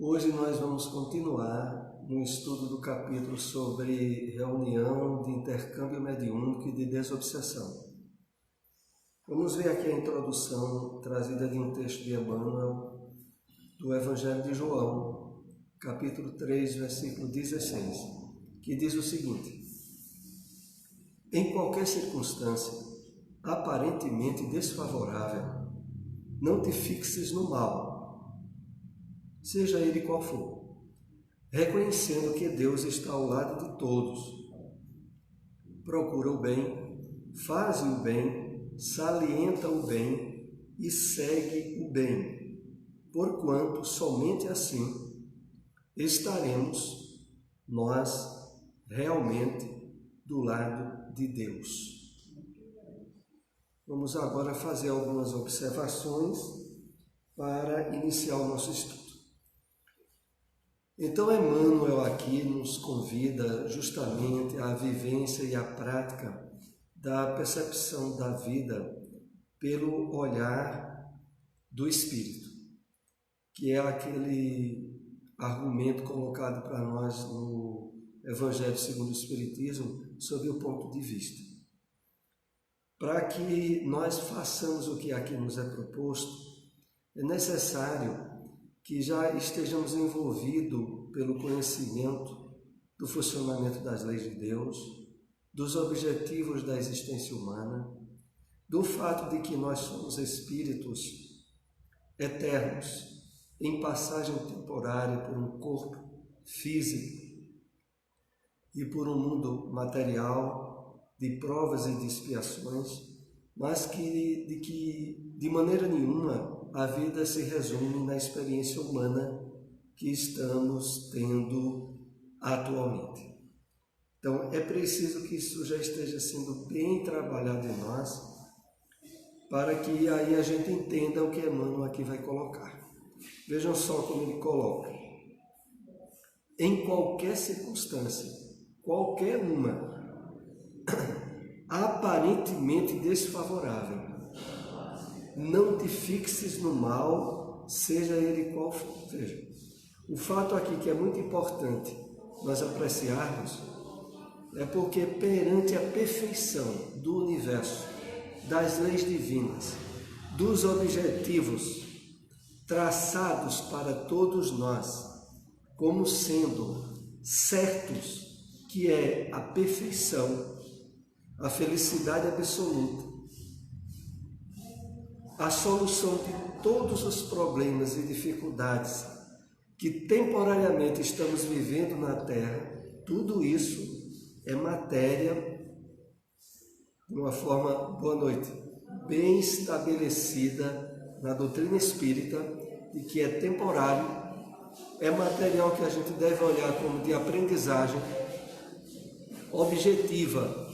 Hoje nós vamos continuar no estudo do capítulo sobre reunião de intercâmbio mediúnico e de desobsessão. Vamos ver aqui a introdução trazida de um texto de Emmanuel do Evangelho de João, capítulo 3, versículo 16, que diz o seguinte: em qualquer circunstância aparentemente desfavorável, não te fixes no mal, seja ele qual for, reconhecendo que Deus está ao lado de todos. Procura o bem, faze o bem, salienta o bem e segue o bem, porquanto somente assim estaremos nós realmente do lado de Deus. Vamos agora fazer algumas observações para iniciar o nosso estudo. Então, Emmanuel aqui nos convida justamente à vivência e à prática da percepção da vida pelo olhar do Espírito, que é aquele argumento colocado para nós no Evangelho segundo o Espiritismo, sob o ponto de vista. Para que nós façamos o que aqui nos é proposto, é necessário que já estejamos envolvidos pelo conhecimento do funcionamento das leis de Deus, dos objetivos da existência humana, do fato de que nós somos espíritos eternos, em passagem temporária por um corpo físico e por um mundo material de provas e de expiações, mas que de maneira nenhuma a vida se resume na experiência humana que estamos tendo atualmente. Então, é preciso que isso já esteja sendo bem trabalhado em nós, para que aí a gente entenda o que Emmanuel aqui vai colocar. Vejam só como ele coloca. Em qualquer circunstância, qualquer uma, aparentemente desfavorável, não te fixes no mal, seja ele qual for. Veja, o fato aqui que é muito importante nós apreciarmos é porque perante a perfeição do universo, das leis divinas, dos objetivos traçados para todos nós, como sendo certos que é a perfeição, a felicidade absoluta, a solução de todos os problemas e dificuldades que temporariamente estamos vivendo na Terra, tudo isso é matéria, de uma forma, boa noite, bem estabelecida na doutrina espírita, e que é temporário, é material que a gente deve olhar como de aprendizagem objetiva,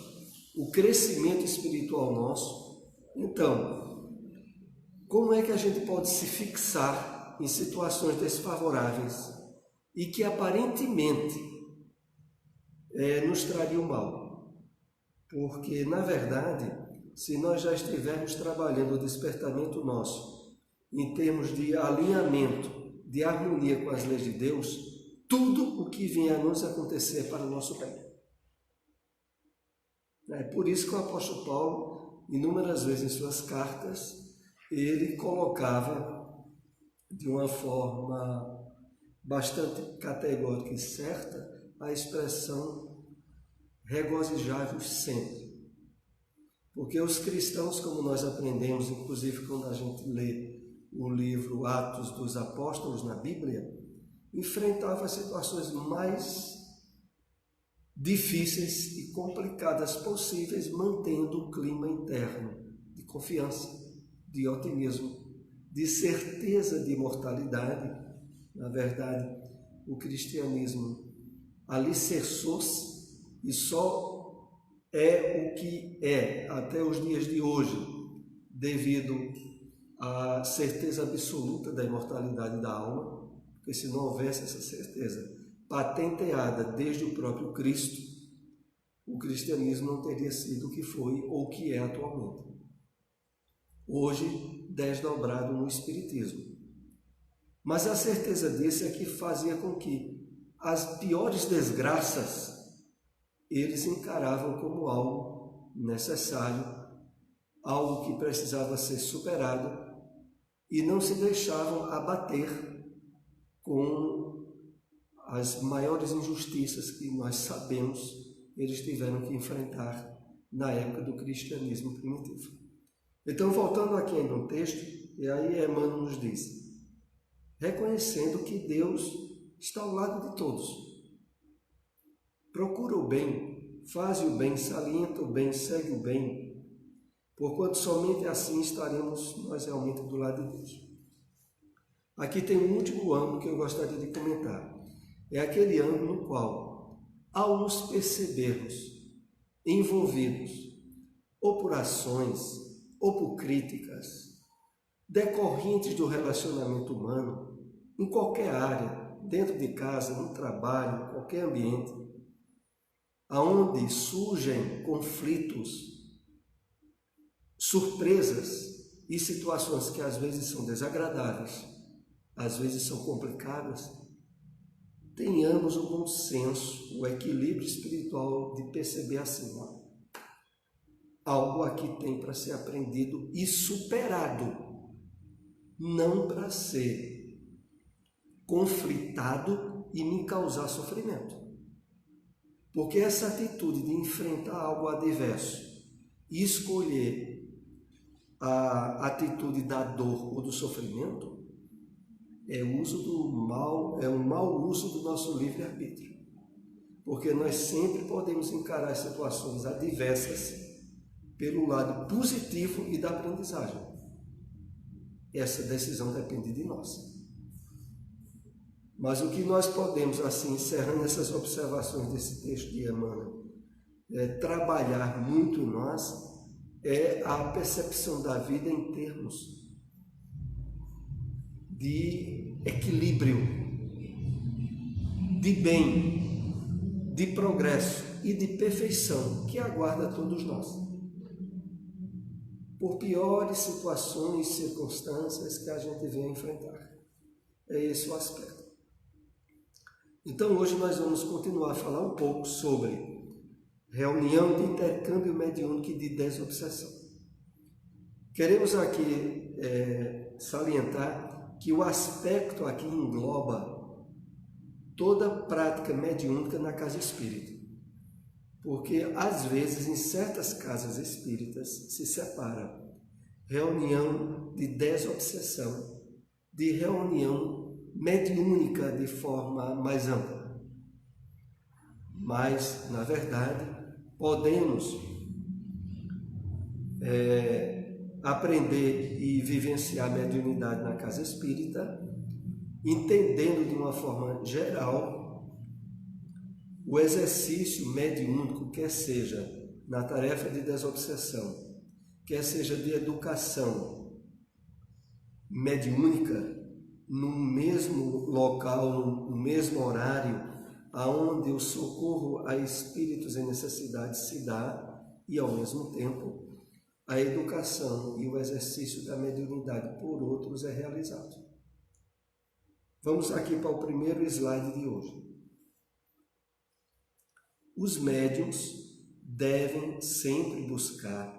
o crescimento espiritual nosso. Então, como é que a gente pode se fixar em situações desfavoráveis e que aparentemente nos trariam mal? Porque, na verdade, se nós já estivermos trabalhando o despertamento nosso em termos de alinhamento, de harmonia com as leis de Deus, tudo o que vier a nos acontecer é para o nosso bem. É por isso que o apóstolo Paulo, inúmeras vezes em suas cartas, ele colocava de uma forma bastante categórica e certa a expressão regozijai-vos sempre. Porque os cristãos, como nós aprendemos, inclusive quando a gente lê o livro Atos dos Apóstolos na Bíblia, enfrentavam as situações mais difíceis e complicadas possíveis, mantendo o clima interno de confiança, de otimismo, de certeza de imortalidade. Na verdade, o cristianismo alicerçou-se e só é o que é até os dias de hoje, devido à certeza absoluta da imortalidade da alma, porque se não houvesse essa certeza patenteada desde o próprio Cristo, o cristianismo não teria sido o que foi ou o que é atualmente. Hoje, desdobrado no Espiritismo. Mas a certeza disso é que fazia com que as piores desgraças eles encaravam como algo necessário, algo que precisava ser superado, e não se deixavam abater com as maiores injustiças que nós sabemos eles tiveram que enfrentar na época do cristianismo primitivo. Então, voltando aqui ainda um texto, e aí Emmanuel nos diz: reconhecendo que Deus está ao lado de todos. Procura o bem, faz o bem, salienta o bem, segue o bem, porquanto somente assim estaremos nós realmente do lado de Deus. Aqui tem um último ângulo que eu gostaria de comentar. É aquele ângulo no qual, ao nos percebermos envolvidos ou por ações ou por críticas decorrentes do relacionamento humano, em qualquer área, dentro de casa, no trabalho, em qualquer ambiente, aonde surgem conflitos, surpresas e situações que às vezes são desagradáveis, às vezes são complicadas, tenhamos o bom senso, o equilíbrio espiritual de perceber assim: algo aqui tem para ser aprendido e superado, não para ser conflitado e me causar sofrimento. Porque essa atitude de enfrentar algo adverso e escolher a atitude da dor ou do sofrimento é um mau uso do nosso livre-arbítrio. Porque nós sempre podemos encarar situações adversas pelo lado positivo e da aprendizagem. Essa decisão depende de nós. Mas o que nós podemos, assim, encerrando essas observações desse texto de Emmanuel, trabalhar muito em nós, é a percepção da vida em termos de equilíbrio, de bem, de progresso e de perfeição que aguarda todos nós. Por piores situações e circunstâncias que a gente venha enfrentar. É esse o aspecto. Então hoje nós vamos continuar a falar um pouco sobre reunião de intercâmbio mediúnico e de desobsessão. Queremos aqui salientar que o aspecto aqui engloba toda a prática mediúnica na casa espírita. Porque às vezes em certas casas espíritas se separa reunião de desobsessão de reunião mediúnica de forma mais ampla. Mas, na verdade, podemos aprender e vivenciar a mediunidade na casa espírita, entendendo de uma forma geral o exercício mediúnico, quer seja na tarefa de desobsessão, quer seja de educação mediúnica, no mesmo local, no mesmo horário, aonde o socorro a espíritos em necessidade se dá e, ao mesmo tempo, a educação e o exercício da mediunidade por outros é realizado. Vamos aqui para o primeiro slide de hoje. Os médiuns devem sempre buscar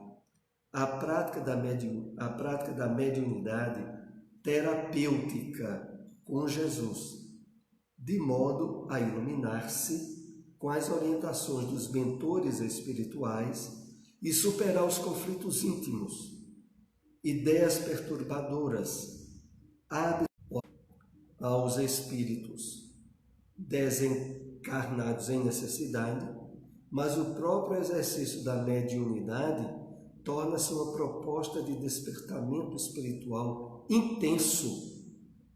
a prática da mediunidade terapêutica com Jesus, de modo a iluminar-se com as orientações dos mentores espirituais e superar os conflitos íntimos, ideias perturbadoras, aos espíritos desencarnados em necessidade, mas o próprio exercício da mediunidade torna-se uma proposta de despertamento espiritual intenso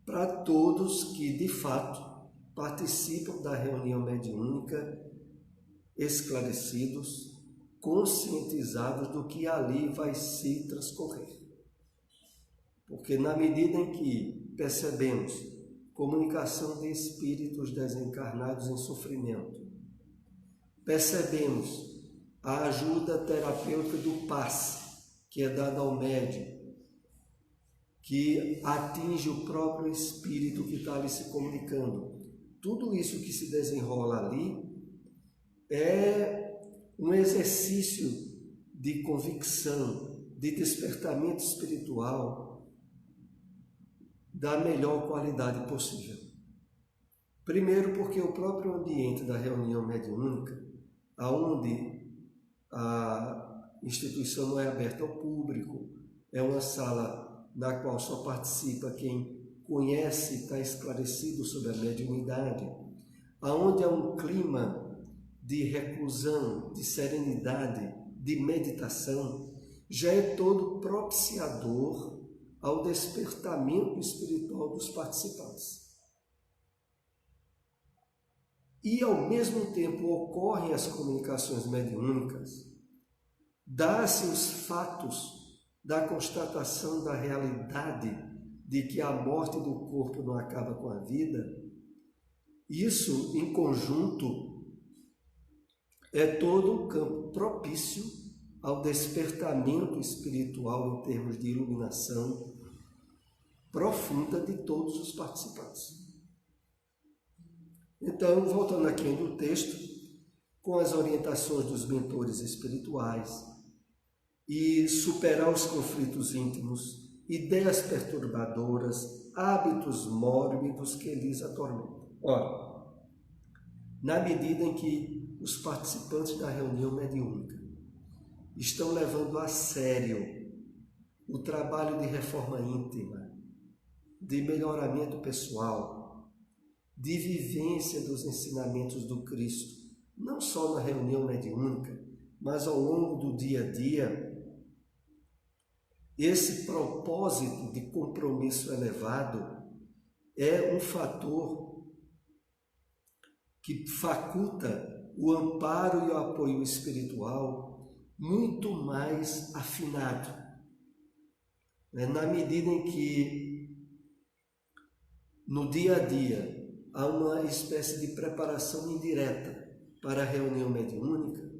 para todos que, de fato, participam da reunião mediúnica, esclarecidos, conscientizados do que ali vai se transcorrer. Porque na medida em que percebemos comunicação de espíritos desencarnados em sofrimento, percebemos a ajuda terapêutica do passe, que é dada ao médium, que atinge o próprio espírito que está ali se comunicando. Tudo isso que se desenrola ali é um exercício de convicção, de despertamento espiritual da melhor qualidade possível. Primeiro, porque o próprio ambiente da reunião mediúnica, onde a instituição não é aberta ao público, é uma sala na qual só participa quem conhece e está esclarecido sobre a mediunidade, onde há um clima de reclusão, de serenidade, de meditação, já é todo propiciador ao despertamento espiritual dos participantes. E, ao mesmo tempo, ocorrem as comunicações mediúnicas, dá-se os fatos da constatação da realidade de que a morte do corpo não acaba com a vida. Isso, em conjunto, é todo um campo propício ao despertamento espiritual em termos de iluminação profunda de todos os participantes. Então, voltando aqui no texto, com as orientações dos mentores espirituais, e superar os conflitos íntimos, ideias perturbadoras, hábitos mórbidos que lhes atormentam. Ora, na medida em que os participantes da reunião mediúnica estão levando a sério o trabalho de reforma íntima, de melhoramento pessoal, de vivência dos ensinamentos do Cristo, não só na reunião mediúnica, mas ao longo do dia a dia, esse propósito de compromisso elevado é um fator que faculta o amparo e o apoio espiritual muito mais afinado, na medida em que no dia a dia há uma espécie de preparação indireta para a reunião mediúnica.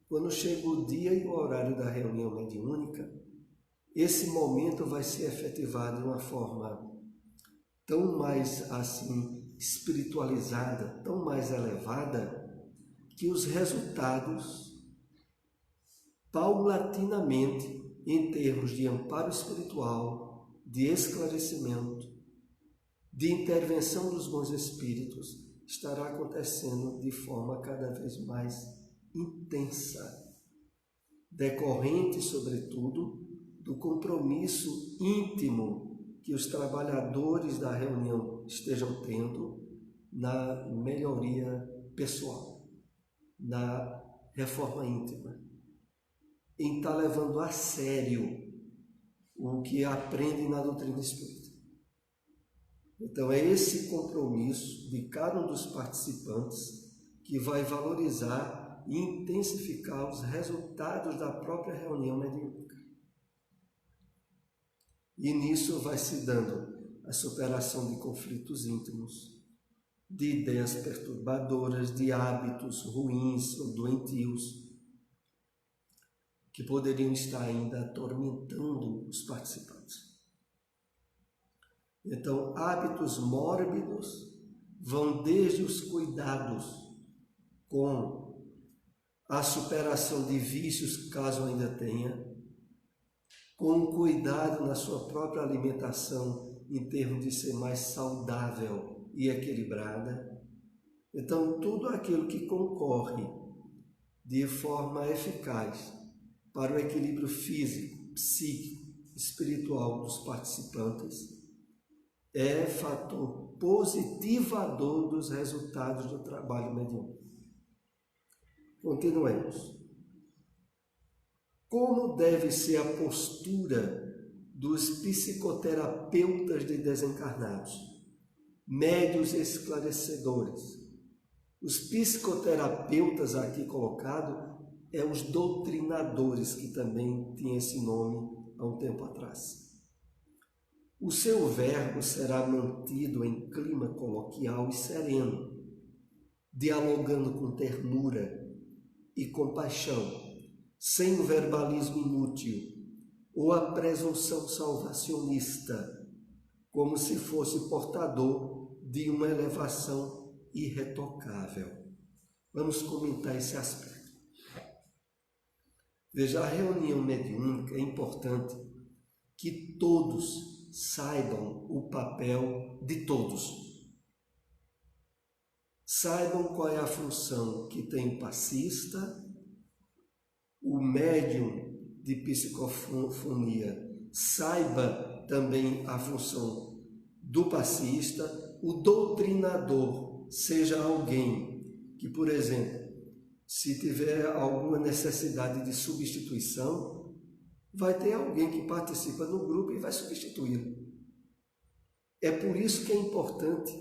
Quando chega o dia e o horário da reunião mediúnica, esse momento vai se efetivar de uma forma tão mais assim espiritualizada, tão mais elevada, que os resultados, paulatinamente, em termos de amparo espiritual, de esclarecimento, de intervenção dos bons espíritos, estará acontecendo de forma cada vez mais intensa, decorrente, sobretudo, do compromisso íntimo que os trabalhadores da reunião estejam tendo na melhoria pessoal, na reforma íntima, em estar levando a sério o que aprendem na doutrina espírita. Então é esse compromisso de cada um dos participantes que vai valorizar e intensificar os resultados da própria reunião mediúnica. E nisso vai se dando a superação de conflitos íntimos, de ideias perturbadoras, de hábitos ruins ou doentios, que poderiam estar ainda atormentando os participantes. Então, hábitos mórbidos vão desde os cuidados com a superação de vícios, caso ainda tenha, com cuidado na sua própria alimentação, em termos de ser mais saudável e equilibrada. Então, tudo aquilo que concorre de forma eficaz para o equilíbrio físico, psíquico, espiritual dos participantes é fator positivador dos resultados do trabalho mediúnico. Continuemos. Como deve ser a postura dos psicoterapeutas de desencarnados, médios esclarecedores? Os psicoterapeutas aqui colocados os doutrinadores, que também tinha esse nome há um tempo atrás. O seu verbo será mantido em clima coloquial e sereno, dialogando com ternura e compaixão, sem o verbalismo inútil, ou a presunção salvacionista, como se fosse portador de uma elevação irretocável. Vamos comentar esse aspecto. Veja, a reunião mediúnica é importante que todos saibam o papel de todos. Saibam qual é a função que tem o passista, o médium de psicofonia saiba também a função do passista, o doutrinador seja alguém que, por exemplo, se tiver alguma necessidade de substituição, vai ter alguém que participa no grupo e vai substituí-lo. É por isso que é importante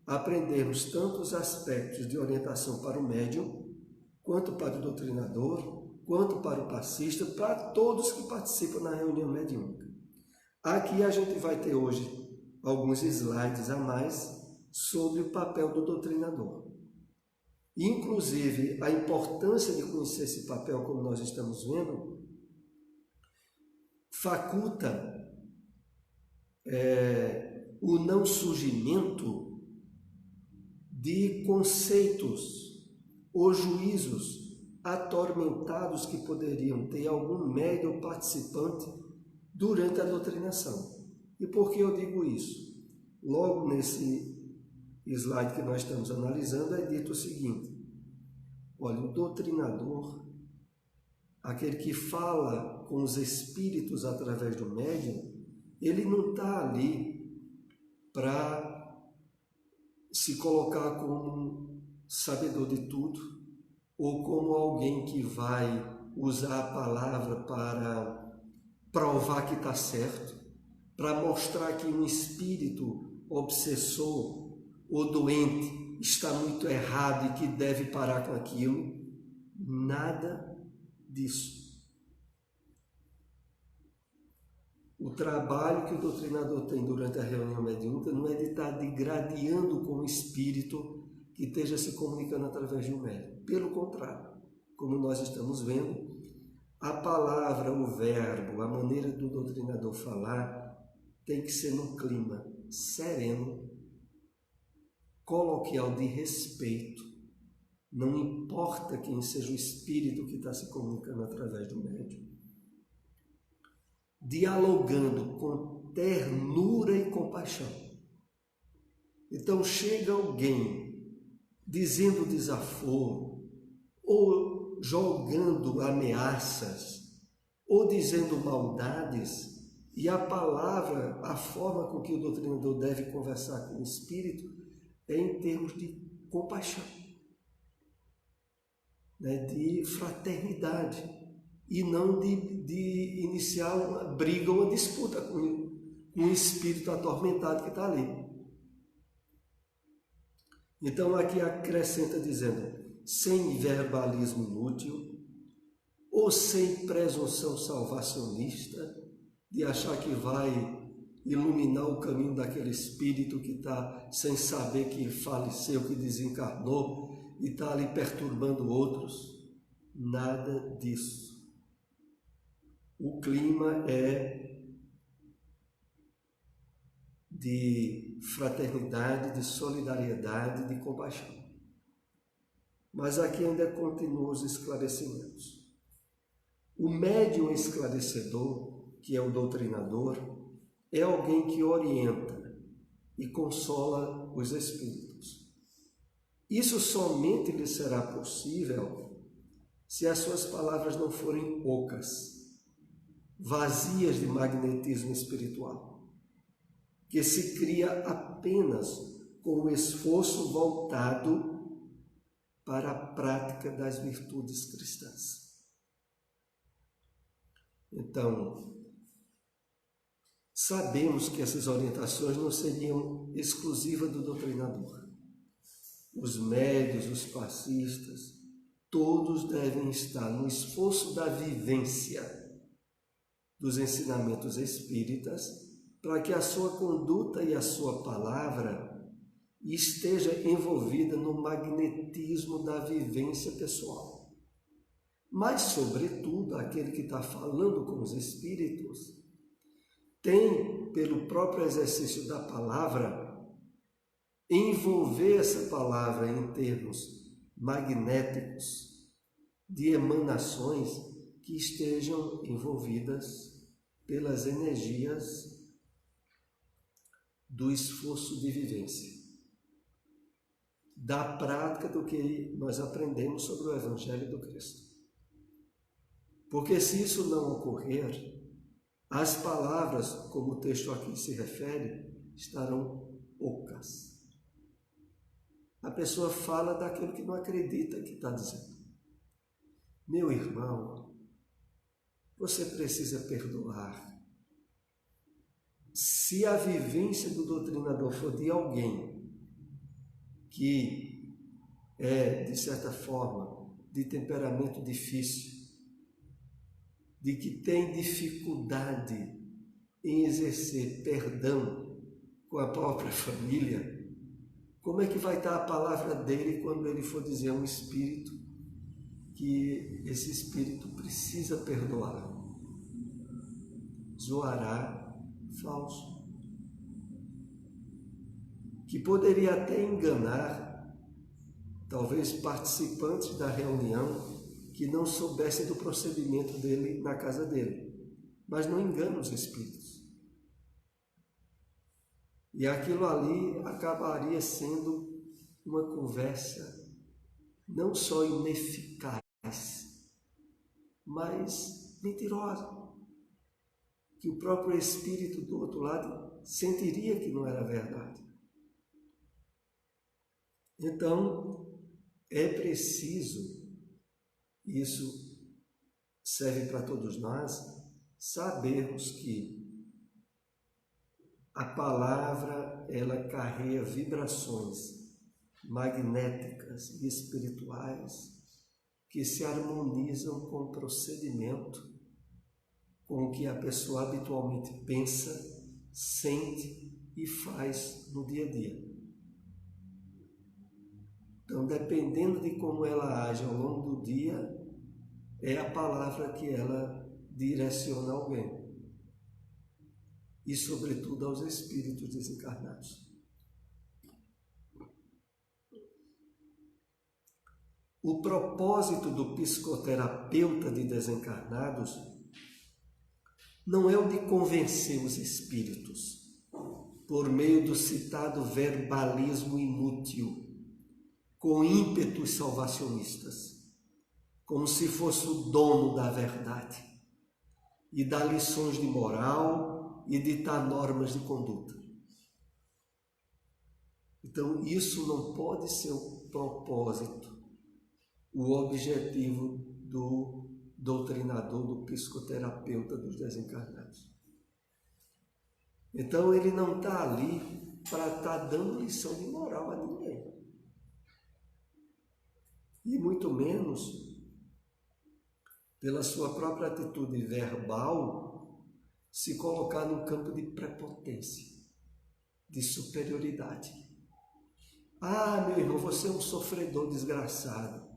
aprendermos tanto os aspectos de orientação para o médium, quanto para o doutrinador, quanto para o passista, para todos que participam na reunião mediúnica. Aqui a gente vai ter hoje alguns slides a mais sobre o papel do doutrinador. Inclusive, a importância de conhecer esse papel, como nós estamos vendo, faculta o não surgimento de conceitos ou juízos atormentados que poderiam ter algum médium participante durante a doutrinação. E por que eu digo isso? Logo nesse slide que nós estamos analisando é dito o seguinte: olha, o doutrinador, aquele que fala com os espíritos através do médium, ele não está ali para se colocar como sabedor de tudo, ou como alguém que vai usar a palavra para provar que está certo, para mostrar que um espírito obsessor ou doente está muito errado e que deve parar com aquilo. Nada disso. O trabalho que o doutrinador tem durante a reunião mediúnica não é de estar degradando com o espírito que esteja se comunicando através de um médium. Pelo contrário, como nós estamos vendo, a palavra, o verbo, a maneira do doutrinador falar tem que ser num clima sereno, coloquial, de respeito. Não importa quem seja o espírito que está se comunicando através do médium. Dialogando com ternura e compaixão. Então chega alguém dizendo desaforo, ou jogando ameaças, ou dizendo maldades, e a palavra, a forma com que o doutrinador deve conversar com o espírito é em termos de compaixão, né, de fraternidade, e não de iniciar uma briga ou uma disputa com o espírito atormentado que está ali. Então aqui acrescenta dizendo, sem verbalismo inútil, ou sem presunção salvacionista, de achar que vai iluminar o caminho daquele espírito que está sem saber que faleceu, que desencarnou e está ali perturbando outros. Nada disso. O clima é de fraternidade, de solidariedade, de compaixão. Mas aqui ainda continuam os esclarecimentos. O médium esclarecedor, que é o doutrinador, é alguém que orienta e consola os espíritos. Isso somente lhe será possível se as suas palavras não forem ocas, vazias de magnetismo espiritual, que se cria apenas com o esforço voltado para a prática das virtudes cristãs. Então, sabemos que essas orientações não seriam exclusivas do doutrinador. Os médios, os passistas, todos devem estar no esforço da vivência dos ensinamentos espíritas, para que a sua conduta e a sua palavra esteja envolvida no magnetismo da vivência pessoal. mas, sobretudo, aquele que está falando com os espíritos tem, pelo próprio exercício da palavra, envolver essa palavra em termos magnéticos de emanações que estejam envolvidas pelas energias do esforço de vivência, da prática do que nós aprendemos sobre o Evangelho do Cristo. Porque se isso não ocorrer, as palavras, como o texto aqui se refere, estarão ocas. A pessoa fala daquilo que não acredita que está dizendo. Meu irmão, você precisa perdoar. Se a vivência do doutrinador for de alguém que é, de certa forma, de temperamento difícil, de que tem dificuldade em exercer perdão com a própria família, como é que vai estar a palavra dele quando ele for dizer a um espírito que esse espírito precisa perdoar? Zoará falso. Que poderia até enganar, talvez, participantes da reunião que não soubessem do procedimento dele na casa dele, mas não engana os espíritos. E aquilo ali acabaria sendo uma conversa não só ineficaz, mas mentirosa, que o próprio espírito do outro lado sentiria que não era verdade. Então, é preciso, isso serve para todos nós, sabermos que a palavra, ela carrega vibrações magnéticas e espirituais que se harmonizam com o procedimento, com o que a pessoa habitualmente pensa, sente e faz no dia a dia. Então, dependendo de como ela age ao longo do dia, é a palavra que ela direciona alguém. E, sobretudo, aos espíritos desencarnados. O propósito do psicoterapeuta de desencarnados não é o de convencer os espíritos por meio do citado verbalismo inútil, com ímpetos salvacionistas, como se fosse o dono da verdade e dar lições de moral e ditar normas de conduta. Então, isso não pode ser o propósito, o objetivo do doutrinador, do psicoterapeuta dos desencarnados. Então, ele não está ali para estar dando lição de moral a ninguém. E muito menos, pela sua própria atitude verbal, se colocar no campo de prepotência, de superioridade. Ah, meu irmão, você é um sofredor desgraçado.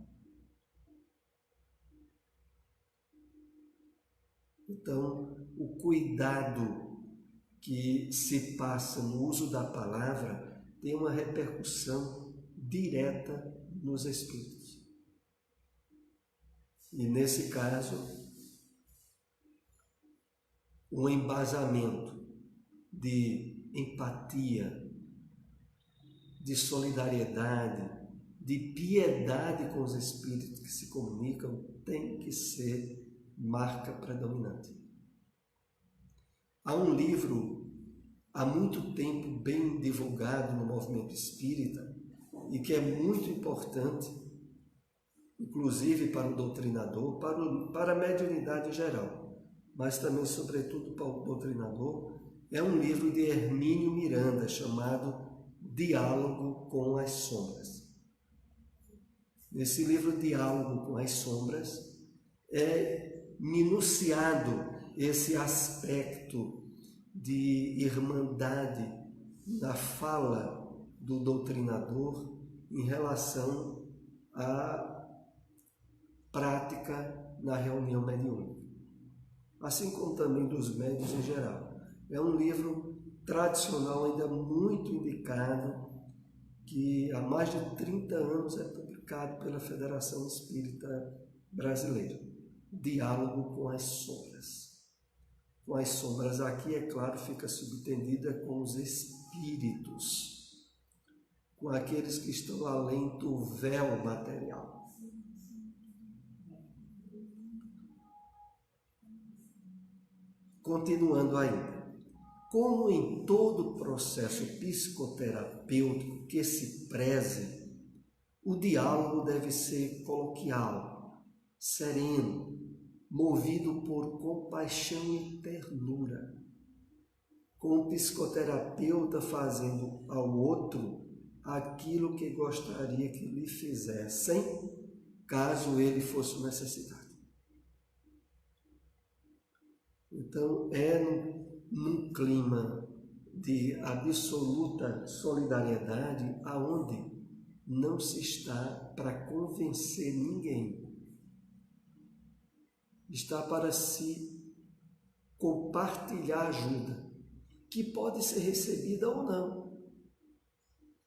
Então, o cuidado que se passa no uso da palavra tem uma repercussão direta nos espíritos. E, nesse caso, um embasamento de empatia, de solidariedade, de piedade com os espíritos que se comunicam tem que ser marca predominante. Há um livro há muito tempo bem divulgado no movimento espírita e que é muito importante, inclusive para o doutrinador, para a mediunidade em geral, mas também, sobretudo, para o doutrinador. É um livro de Hermínio Miranda chamado Diálogo com as Sombras. Nesse livro, Diálogo com as Sombras, é minuciado esse aspecto de irmandade na fala do doutrinador em relação à prática na reunião mediúnica, assim como também dos médiuns em geral. É um livro tradicional, ainda muito indicado, que há mais de 30 anos é publicado pela Federação Espírita Brasileira. Diálogo com as sombras. Com as sombras aqui, é claro, fica subentendida com os espíritos, com aqueles que estão além do véu material. Continuando ainda. Como em todo processo psicoterapêutico que se preze, o diálogo deve ser coloquial, sereno, movido por compaixão e ternura, com o psicoterapeuta fazendo ao outro aquilo que gostaria que lhe fizessem, caso ele fosse necessitado. Então, num clima de absoluta solidariedade, aonde não se está para convencer ninguém, está para se compartilhar ajuda, que pode ser recebida ou não,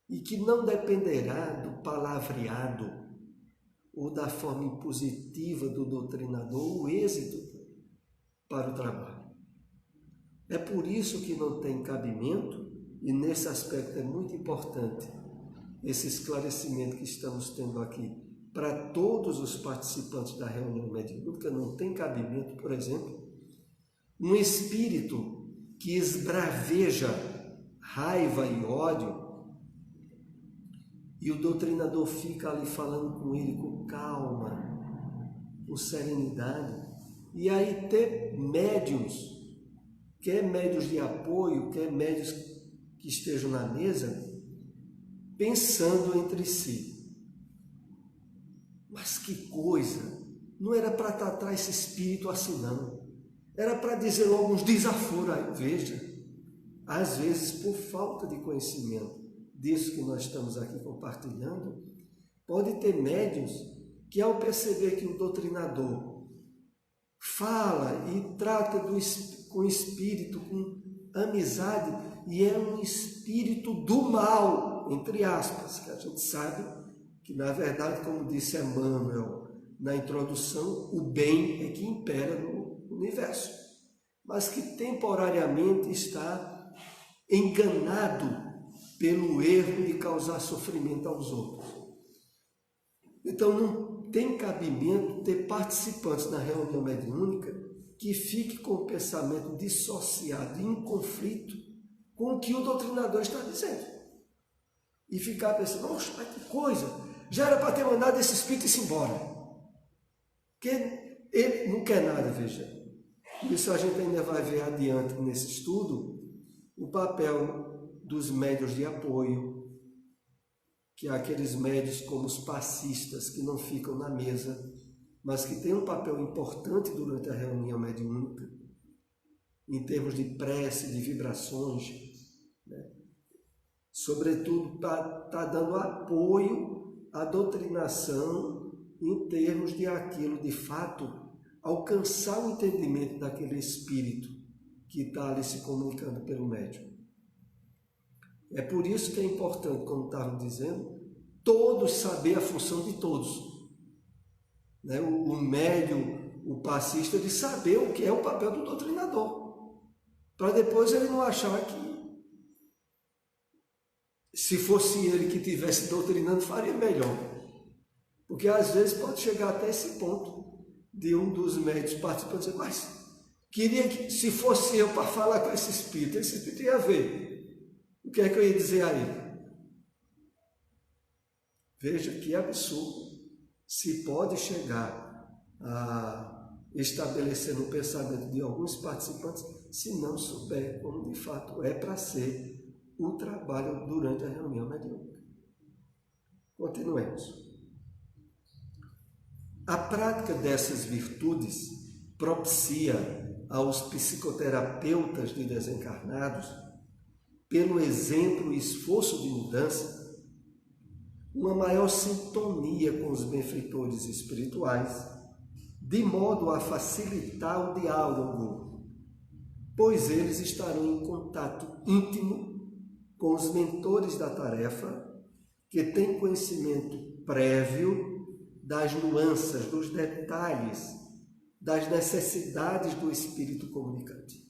e que não dependerá do palavreado ou da forma impositiva do doutrinador o êxito para o trabalho. É por isso que não tem cabimento, e nesse aspecto é muito importante esse esclarecimento que estamos tendo aqui para todos os participantes da reunião mediúnica. Não tem cabimento, por exemplo, um espírito que esbraveja raiva e ódio e o doutrinador fica ali falando com ele com calma, com serenidade, e aí ter médiuns, quer médios de apoio, quer médios que estejam na mesa, pensando entre si. Mas que coisa! Não era para tratar esse espírito assim, não. Era para dizer logo uns desaforos aí. Veja, às vezes, por falta de conhecimento disso que nós estamos aqui compartilhando, pode ter médiuns que, ao perceber que o doutrinador fala e trata com o espírito, com amizade, e é um espírito do mal, entre aspas, que a gente sabe que, na verdade, como disse Emmanuel na introdução, o bem é que impera no universo, mas que temporariamente está enganado pelo erro de causar sofrimento aos outros. Então, não tem cabimento ter participantes na reunião mediúnica que fique com o pensamento dissociado, em conflito com o que o doutrinador está dizendo. E ficar pensando, nossa, mas que coisa, já era para ter mandado esse espírito ir embora. Porque ele não quer nada, veja. Isso a gente ainda vai ver adiante nesse estudo, o papel dos médiuns de apoio, que há aqueles médiuns como os passistas que não ficam na mesa, mas que têm um papel importante durante a reunião mediúnica, em termos de prece, de vibrações, né? Sobretudo está dando apoio à doutrinação em termos de aquilo, de fato, alcançar o entendimento daquele espírito que está ali se comunicando pelo médium. É por isso que é importante, como estava dizendo, todos saber a função de todos. Né? O médium, o passista, ele saber o que é o papel do doutrinador, para depois ele não achar que, se fosse ele que estivesse doutrinando, faria melhor. Porque às vezes pode chegar até esse ponto de um dos médios participantes dizer, mas queria que, se fosse eu para falar com esse espírito ia ver. O que é que eu ia dizer a ele? Veja que absurdo se pode chegar a estabelecer no pensamento de alguns participantes se não souber como de fato é para ser o trabalho durante a reunião mediúnica. Continuemos. A prática dessas virtudes propicia aos psicoterapeutas de desencarnados, pelo exemplo e esforço de mudança, uma maior sintonia com os benfeitores espirituais de modo a facilitar o diálogo, pois eles estarão em contato íntimo com os mentores da tarefa, que têm conhecimento prévio das nuances, dos detalhes, das necessidades do espírito comunicante.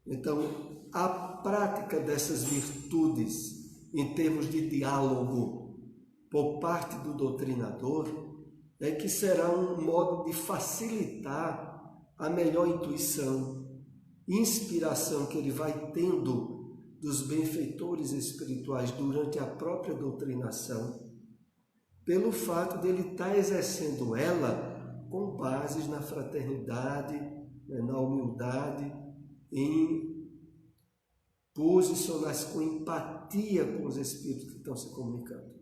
Então, a prática dessas virtudes em termos de diálogo por parte do doutrinador é que será um modo de facilitar a melhor intuição, inspiração que ele vai tendo dos benfeitores espirituais durante a própria doutrinação, pelo fato de ele estar exercendo ela com bases na fraternidade, na humildade, em posicionar-se com empatia com os espíritos que estão se comunicando.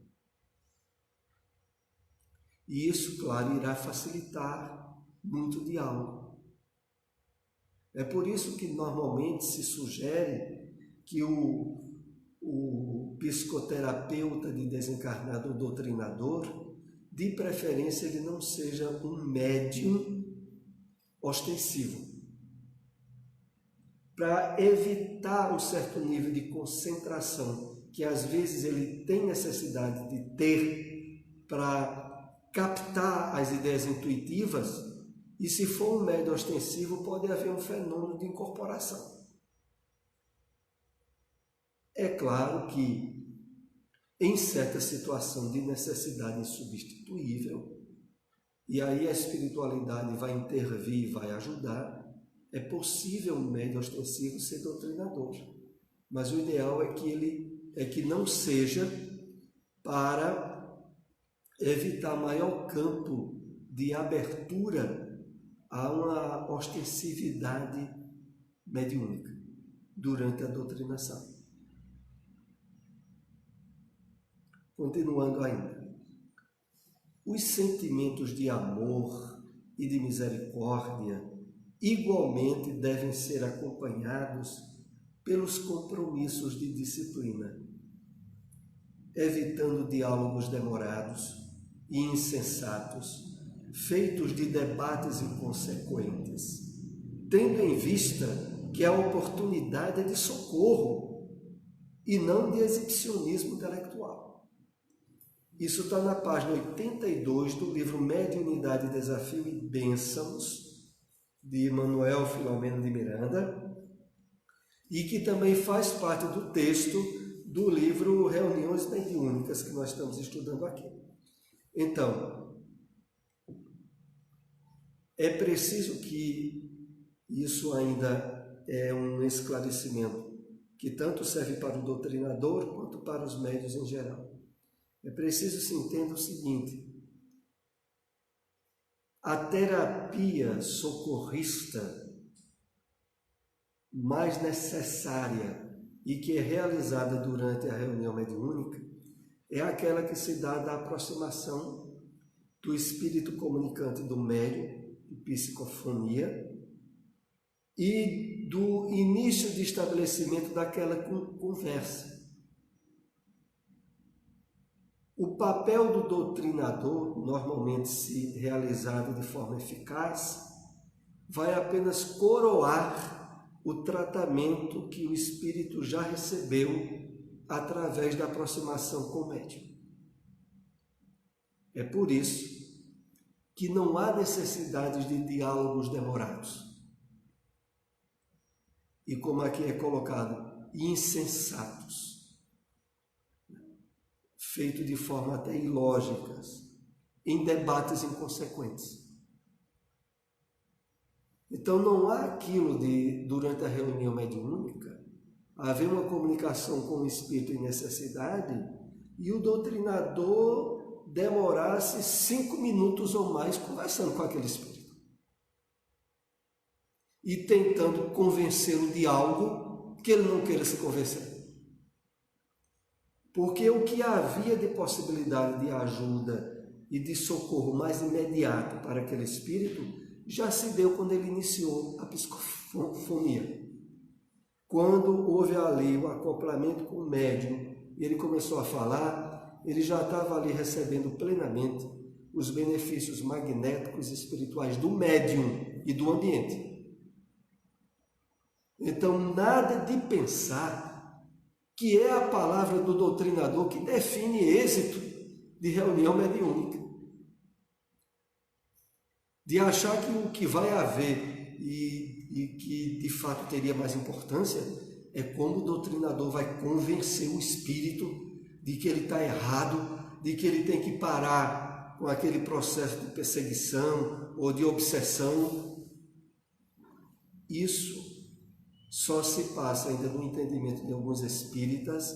E isso, claro, irá facilitar muito o diálogo. É por isso que normalmente se sugere que o psicoterapeuta de desencarnado, o doutrinador, de preferência ele não seja um médium ostensivo, para evitar um certo nível de concentração que às vezes ele tem necessidade de ter para captar as ideias intuitivas, e se for um médium ostensivo pode haver um fenômeno de incorporação. É claro que em certa situação de necessidade insubstituível, e aí a espiritualidade vai intervir e vai ajudar, é possível um médium ostensivo ser doutrinador, mas o ideal é que não seja para evitar maior campo de abertura a uma ostensividade mediúnica durante a doutrinação. Continuando ainda, os sentimentos de amor e de misericórdia igualmente devem ser acompanhados pelos compromissos de disciplina, evitando diálogos demorados e insensatos, feitos de debates inconsequentes, tendo em vista que a oportunidade é de socorro e não de exibicionismo intelectual. Isso está na página 82 do livro Mediunidade, Desafio e Bênçãos, de Manuel Filomeno de Miranda, e que também faz parte do texto do livro Reuniões Mediúnicas, que nós estamos estudando aqui. Então, é preciso que isso ainda é um esclarecimento que tanto serve para o doutrinador quanto para os médiuns em geral. É preciso se entender o seguinte: a terapia socorrista mais necessária e que é realizada durante a reunião mediúnica é aquela que se dá da aproximação do espírito comunicante do médium, de psicofonia, e do início de estabelecimento daquela conversa. O papel do doutrinador, normalmente se realizado de forma eficaz, vai apenas coroar o tratamento que o espírito já recebeu através da aproximação com o médium. É por isso que não há necessidade de diálogos demorados. E como aqui é colocado, insensatos, feito de forma até ilógicas, em debates inconsequentes. Então não há aquilo de, durante a reunião mediúnica, haver uma comunicação com o espírito em necessidade e o doutrinador demorasse 5 minutos ou mais conversando com aquele espírito e tentando convencê-lo de algo que ele não queira se convencer. Porque o que havia de possibilidade de ajuda e de socorro mais imediato para aquele espírito já se deu quando ele iniciou a psicofonia. Quando houve ali o acoplamento com o médium e ele começou a falar, ele já estava ali recebendo plenamente os benefícios magnéticos e espirituais do médium e do ambiente. Então, nada de pensar que é a palavra do doutrinador que define êxito de reunião mediúnica. De achar que o que vai haver e que de fato teria mais importância é como o doutrinador vai convencer o espírito de que ele está errado, de que ele tem que parar com aquele processo de perseguição ou de obsessão. Isso só se passa ainda no entendimento de alguns espíritas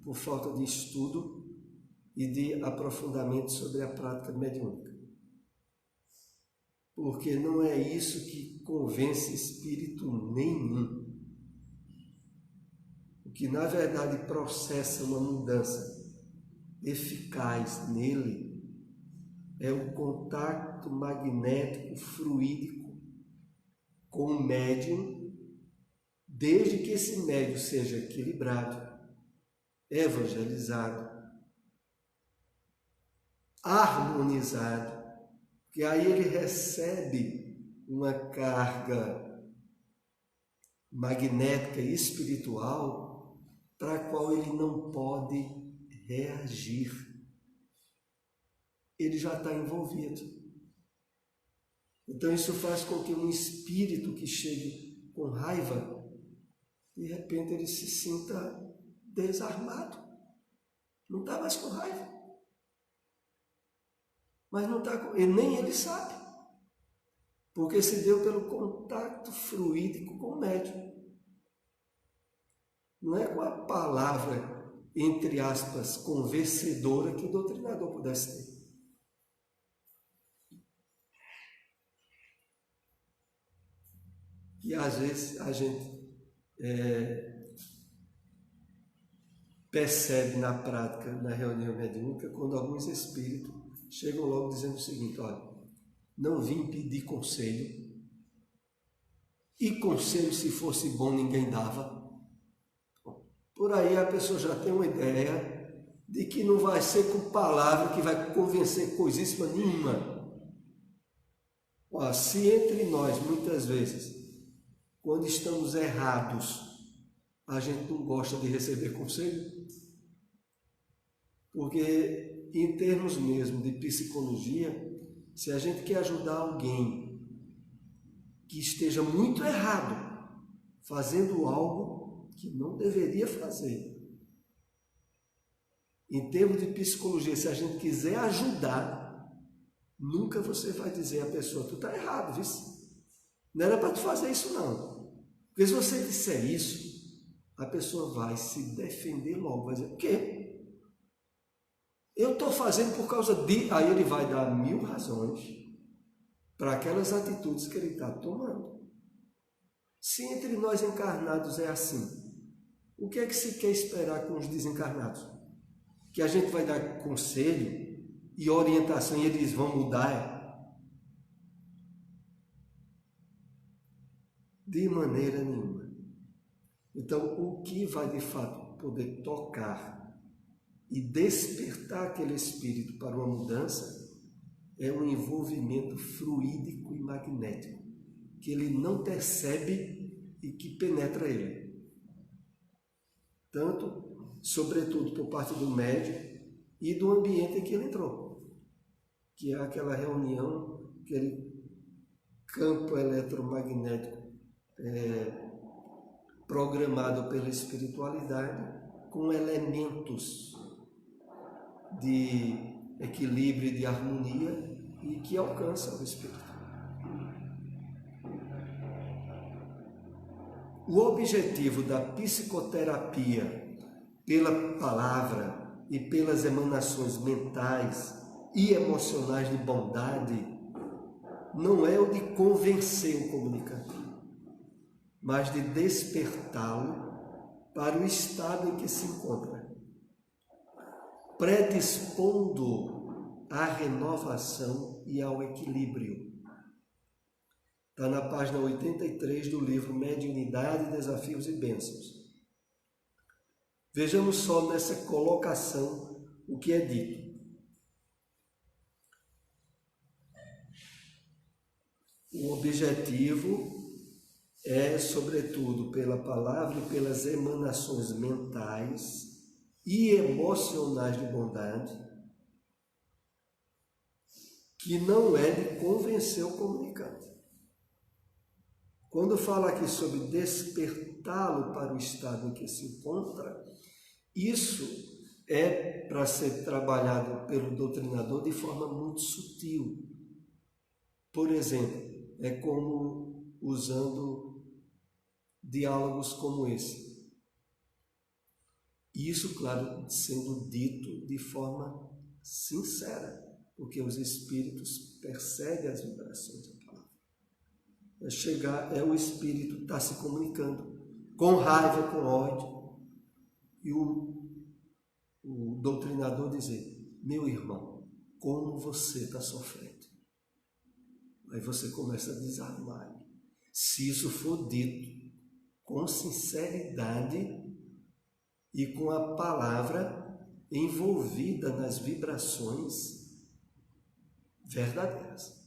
por falta de estudo e de aprofundamento sobre a prática mediúnica. Porque não é isso que convence espírito nenhum. O que na verdade processa uma mudança eficaz nele é o contato magnético fluídico com o médium, desde que esse médium seja equilibrado, evangelizado, harmonizado, que aí ele recebe uma carga magnética e espiritual para a qual ele não pode reagir. Ele já está envolvido. Então isso faz com que um espírito que chegue com raiva, de repente ele se sinta desarmado. Não está mais com raiva. Mas não está com... nem ele sabe. Porque se deu pelo contato fluídico com o médium. Não é com a palavra, entre aspas, convencedora que o doutrinador pudesse ter. E às vezes a gente percebe na prática, na reunião mediúnica, quando alguns espíritos chegam logo dizendo o seguinte: olha, não vim pedir conselho, e conselho, se fosse bom, ninguém dava. Por aí a pessoa já tem uma ideia de que não vai ser com palavra que vai convencer coisíssima nenhuma. Ó, se entre nós, muitas vezes, quando estamos errados, a gente não gosta de receber conselho, porque em termos mesmo de psicologia, se a gente quer ajudar alguém que esteja muito errado, fazendo algo que não deveria fazer, em termos de psicologia, se a gente quiser ajudar, nunca você vai dizer à pessoa: tu está errado, viu? Não era para tu fazer isso não. Porque se você disser isso, a pessoa vai se defender logo, vai dizer: o quê? Eu estou fazendo por causa de... Aí ele vai dar 1000 razões para aquelas atitudes que ele está tomando. Se entre nós encarnados é assim, o que é que se quer esperar com os desencarnados? Que a gente vai dar conselho e orientação e eles vão mudar? De maneira nenhuma. Então, o que vai de fato poder tocar e despertar aquele espírito para uma mudança é um envolvimento fluídico e magnético, que ele não percebe e que penetra ele. Tanto, sobretudo, por parte do médium e do ambiente em que ele entrou, que é aquela reunião, aquele campo eletromagnético programado pela espiritualidade, com elementos de equilíbrio e de harmonia e que alcança o espírito. O objetivo da psicoterapia pela palavra e pelas emanações mentais e emocionais de bondade não é o de convencer o comunicante, mas de despertá-lo para o estado em que se encontra, predispondo à renovação e ao equilíbrio. Está na página 83 do livro Mediunidade, Desafios e Bênçãos. Vejamos só nessa colocação o que é dito. O objetivo é, sobretudo, pela palavra e pelas emanações mentais e emocionais de bondade, que não é de convencer o comunicante. Quando fala aqui sobre despertá-lo para o estado em que se encontra, isso é para ser trabalhado pelo doutrinador de forma muito sutil. Por exemplo, é como usando diálogos como esse. Isso, claro, sendo dito de forma sincera, porque os espíritos percebem as vibrações da palavra. O espírito está se comunicando com raiva, com ódio, e o doutrinador dizer: meu irmão, como você está sofrendo. Aí você começa a desarmar. Se isso for dito com sinceridade e com a palavra envolvida nas vibrações verdadeiras.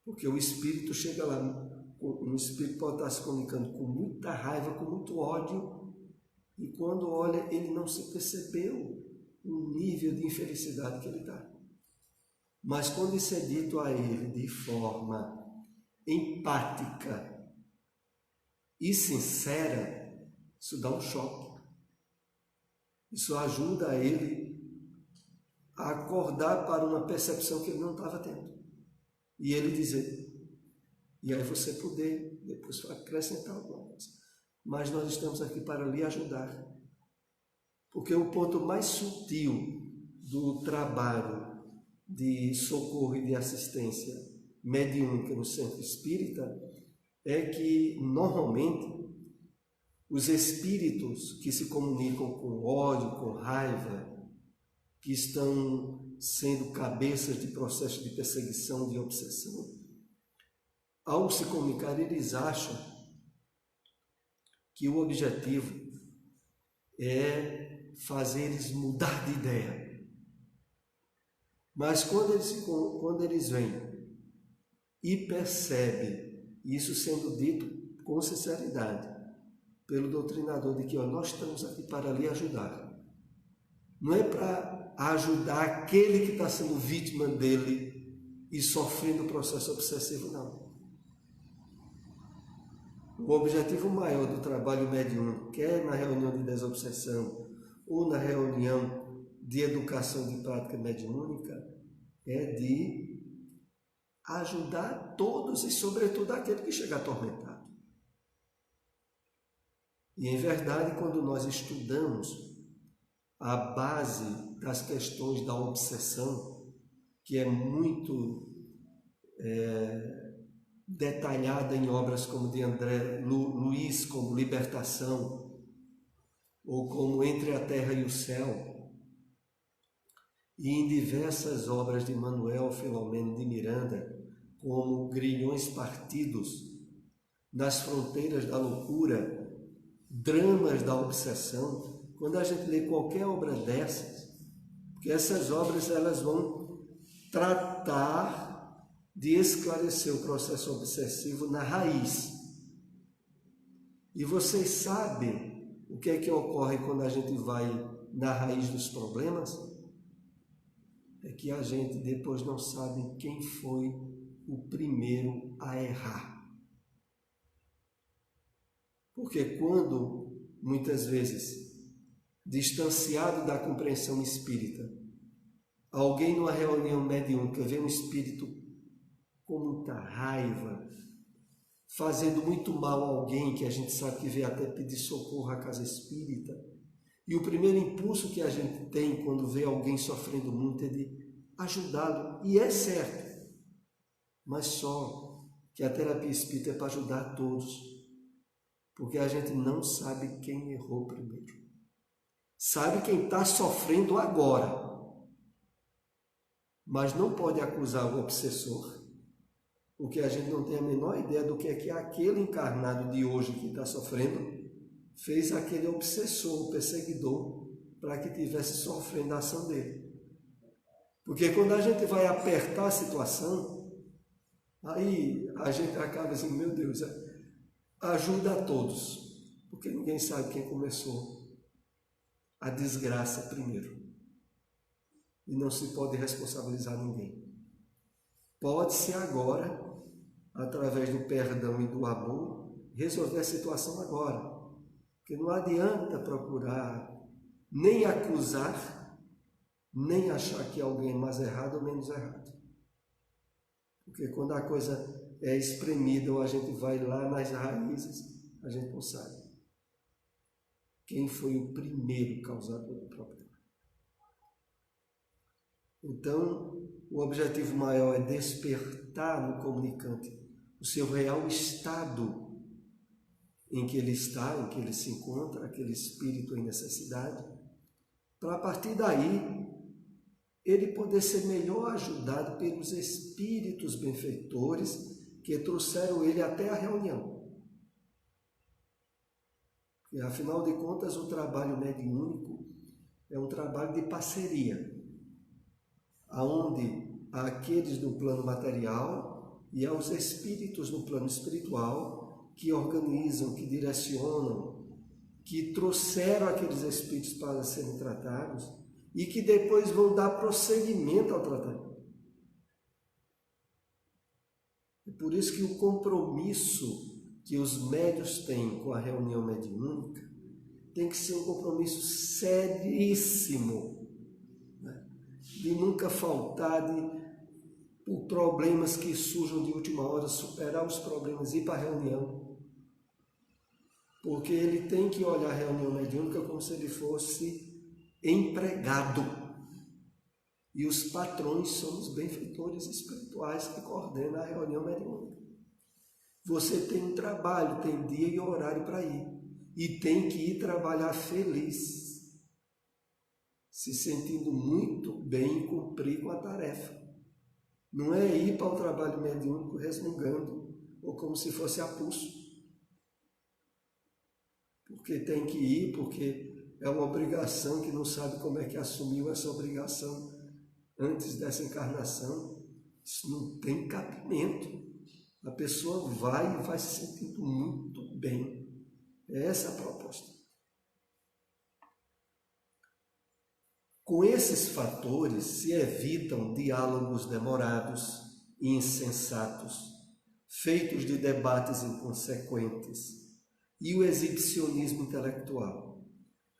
Porque o espírito chega lá, um espírito pode estar se comunicando com muita raiva, com muito ódio, e quando olha, ele não se percebeu o nível de infelicidade que ele está. Mas quando isso é dito a ele de forma empática e sincera, isso dá um choque. Isso ajuda a ele a acordar para uma percepção que ele não estava tendo. E ele dizer, e aí você poder depois acrescentar alguma coisa. Mas nós estamos aqui para lhe ajudar. Porque o ponto mais sutil do trabalho de socorro e de assistência mediúnica no centro espírita é que, normalmente, os espíritos que se comunicam com ódio, com raiva, que estão sendo cabeças de processo de perseguição, de obsessão, ao se comunicar, eles acham que o objetivo é fazer eles mudar de ideia. Mas quando eles vêm e percebem isso sendo dito com sinceridade pelo doutrinador de que nós estamos aqui para lhe ajudar. Não é para ajudar aquele que está sendo vítima dele e sofrendo o processo obsessivo, não. O objetivo maior do trabalho mediúnico, quer na reunião de desobsessão ou na reunião de educação de prática mediúnica, é de ajudar todos e, sobretudo, aquele que chega atormentado. E, em verdade, quando nós estudamos a base das questões da obsessão, que é muito detalhada em obras como de André Luiz, como Libertação, ou como Entre a Terra e o Céu, e em diversas obras de Manuel Filomeno de Miranda, como Grilhões Partidos, Nas Fronteiras da Loucura, Dramas da Obsessão. Quando a gente lê qualquer obra dessas, porque essas obras elas vão tratar de esclarecer o processo obsessivo na raiz. E vocês sabem o que é que ocorre quando a gente vai na raiz dos problemas? É que a gente depois não sabe quem foi o primeiro a errar. Porque quando, muitas vezes, distanciado da compreensão espírita, alguém numa reunião mediúnica vê um espírito com muita raiva, fazendo muito mal a alguém que a gente sabe que veio até pedir socorro à casa espírita, e o primeiro impulso que a gente tem quando vê alguém sofrendo muito é de ajudá-lo, e é certo, mas só que a terapia espírita é para ajudar todos, porque a gente não sabe quem errou primeiro. Sabe quem está sofrendo agora, mas não pode acusar o obsessor, porque a gente não tem a menor ideia do que é que aquele encarnado de hoje que está sofrendo fez aquele obsessor, o perseguidor, para que tivesse sofrendo a ação dele. Porque quando a gente vai apertar a situação, Aí a gente acaba assim, meu Deus, ajuda a todos, porque ninguém sabe quem começou a desgraça primeiro. E não se pode responsabilizar ninguém. Pode-se agora, através do perdão e do amor, resolver a situação agora. Porque não adianta procurar nem acusar, nem achar que alguém é mais errado ou menos errado. Porque quando a coisa é espremida ou a gente vai lá nas raízes, a gente não sabe quem foi o primeiro causador do problema. Então, o objetivo maior é despertar no comunicante o seu real estado em que ele está, em que ele se encontra, aquele espírito em necessidade, para a partir daí ele poder ser melhor ajudado pelos espíritos benfeitores que trouxeram ele até a reunião. E afinal de contas, o trabalho mediúnico é um trabalho de parceria, onde há aqueles no plano material e há os espíritos no plano espiritual que organizam, que direcionam, que trouxeram aqueles espíritos para serem tratados e que depois vão dar prosseguimento ao tratamento. É por isso que o compromisso que os médiuns têm com a reunião mediúnica tem que ser um compromisso seríssimo, né? De nunca faltar, por problemas que surjam de última hora, superar os problemas e ir para a reunião. Porque ele tem que olhar a reunião mediúnica como se ele fosse empregado. E os patrões são os benfeitores espirituais que coordenam a reunião mediúnica. Você tem um trabalho, tem dia e horário para ir. E tem que ir trabalhar feliz, se sentindo muito bem em cumprir com a tarefa. Não é ir para o trabalho mediúnico resmungando ou como se fosse a pulso. Porque tem que ir, porque é uma obrigação que não sabe como é que assumiu essa obrigação antes dessa encarnação. Isso não tem cabimento. A pessoa vai e vai se sentindo muito bem. É essa a proposta. Com esses fatores se evitam diálogos demorados e insensatos, feitos de debates inconsequentes, e o exibicionismo intelectual,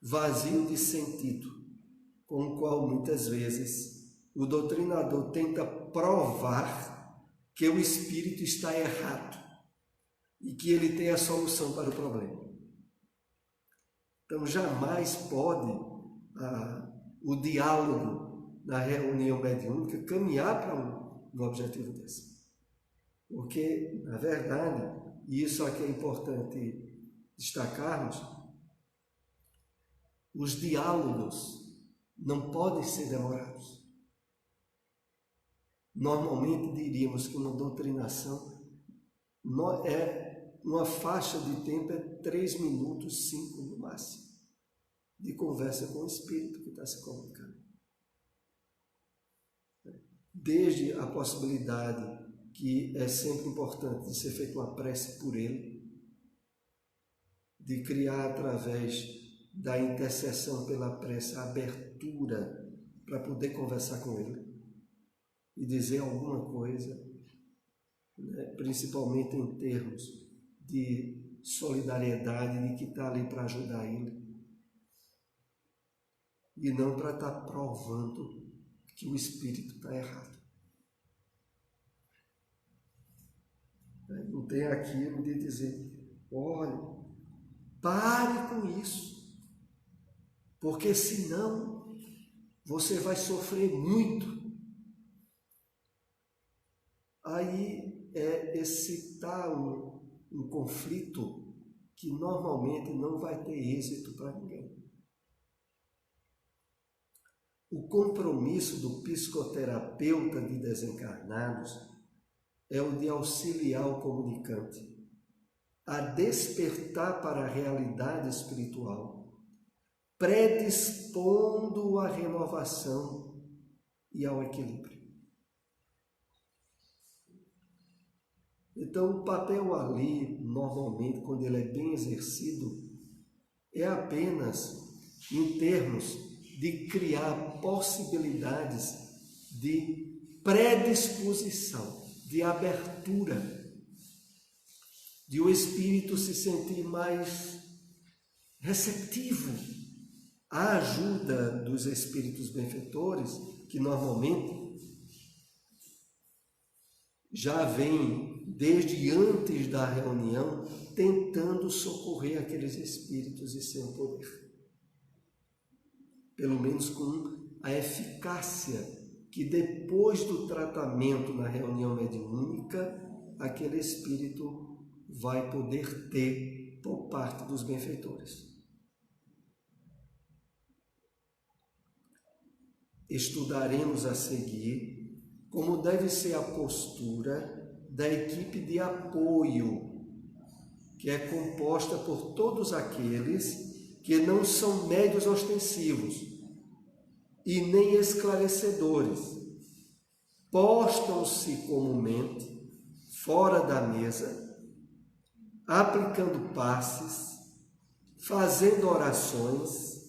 vazio de sentido, com o qual muitas vezes o doutrinador tenta provar que o espírito está errado e que ele tem a solução para o problema. Então, jamais pode o diálogo na reunião mediúnica caminhar para um objetivo desse. Porque, na verdade, e isso aqui é importante destacarmos, os diálogos não podem ser demorados. Normalmente diríamos que uma doutrinação uma faixa de tempo é 3 minutos, 5 no máximo, de conversa com o espírito que está se comunicando. Desde a possibilidade, que é sempre importante, de ser feita uma prece por ele, de criar através da intercessão pela prece a abertura para poder conversar com ele e dizer alguma coisa, né, principalmente em termos de solidariedade, de que está ali para ajudar ele, e não para estar provando que o espírito está errado. Não tem aquilo de dizer, olha, pare com isso, porque senão você vai sofrer muito. Aí é excitar um conflito que normalmente não vai ter êxito para ninguém. O compromisso do psicoterapeuta de desencarnados é o de auxiliar o comunicante a despertar para a realidade espiritual, predispondo à renovação e ao equilíbrio. Então, o papel ali, normalmente, quando ele é bem exercido, é apenas em termos de criar possibilidades de predisposição, de abertura, de o espírito se sentir mais receptivo à ajuda dos espíritos benfeitores, que normalmente já vem desde antes da reunião tentando socorrer aqueles espíritos e seu poder. Pelo menos com a eficácia que depois do tratamento na reunião mediúnica, aquele espírito vai poder ter por parte dos benfeitores. Estudaremos a seguir como deve ser a postura da equipe de apoio, que é composta por todos aqueles que não são médios ostensivos e nem esclarecedores, postam-se comumente fora da mesa, aplicando passes, fazendo orações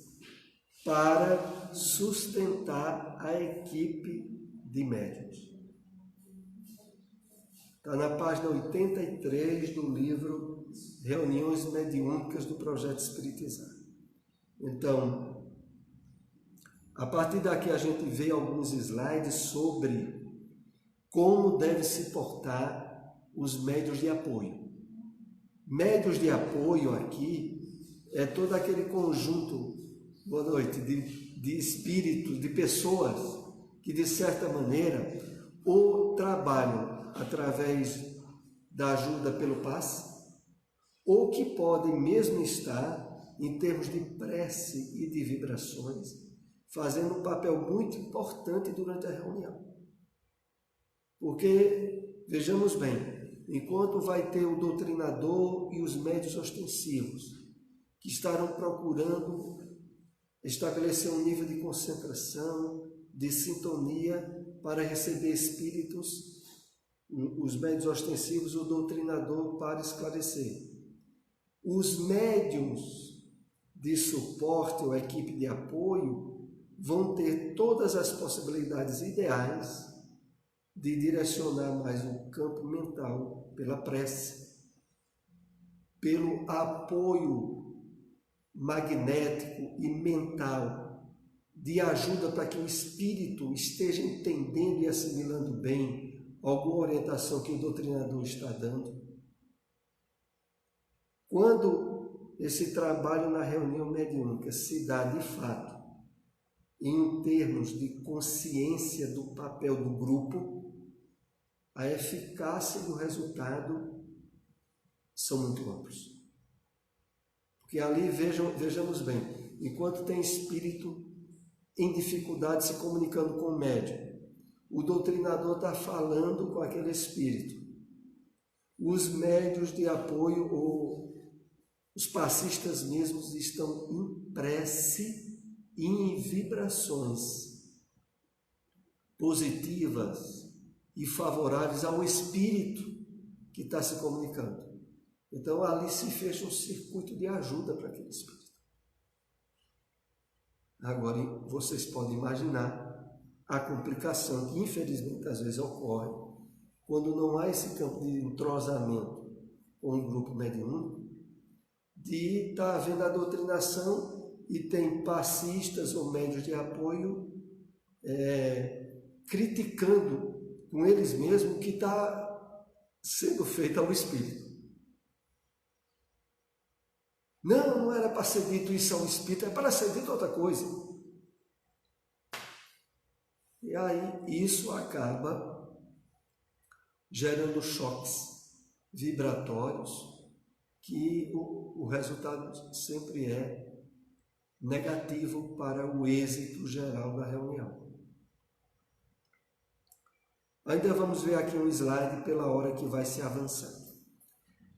para sustentar a equipe de médiuns. Está na página 83 do livro Reuniões Mediúnicas do Projeto Espiritizar. Então, a partir daqui a gente vê alguns slides sobre como deve se portar os médiuns de apoio. Médiuns de apoio aqui é todo aquele conjunto, boa noite, de espíritos, de pessoas que, de certa maneira, ou trabalham através da ajuda pelo passe, ou que podem mesmo estar, em termos de prece e de vibrações, fazendo um papel muito importante durante a reunião. Porque, vejamos bem, enquanto vai ter o doutrinador e os médiuns ostensivos, que estarão procurando estabelecer um nível de concentração, de sintonia para receber espíritos, os médiuns ostensivos, o doutrinador para esclarecer. Os médiuns de suporte ou equipe de apoio vão ter todas as possibilidades ideais de direcionar mais o campo mental pela prece, pelo apoio magnético e mental, de ajuda para que o espírito esteja entendendo e assimilando bem alguma orientação que o doutrinador está dando. Quando esse trabalho na reunião mediúnica se dá de fato em termos de consciência do papel do grupo, a eficácia do resultado são muito amplos. Porque ali, vejamos bem, enquanto tem espírito em dificuldade se comunicando com o médium, o doutrinador está falando com aquele espírito. Os médiuns de apoio ou os passistas mesmos estão em prece e em vibrações positivas e favoráveis ao espírito que está se comunicando. Então ali se fecha um circuito de ajuda para aquele espírito. Agora, vocês podem imaginar a complicação que, infelizmente, às vezes ocorre quando não há esse campo de entrosamento com um grupo mediúnico, de estar havendo a doutrinação e tem passistas ou médiuns de apoio criticando com eles mesmos o que está sendo feito ao espírito. Não era para ser dito isso ao espírito, é para ser dito outra coisa. E aí isso acaba gerando choques vibratórios, que o resultado sempre é negativo para o êxito geral da reunião. Ainda vamos ver aqui um slide pela hora que vai se avançando.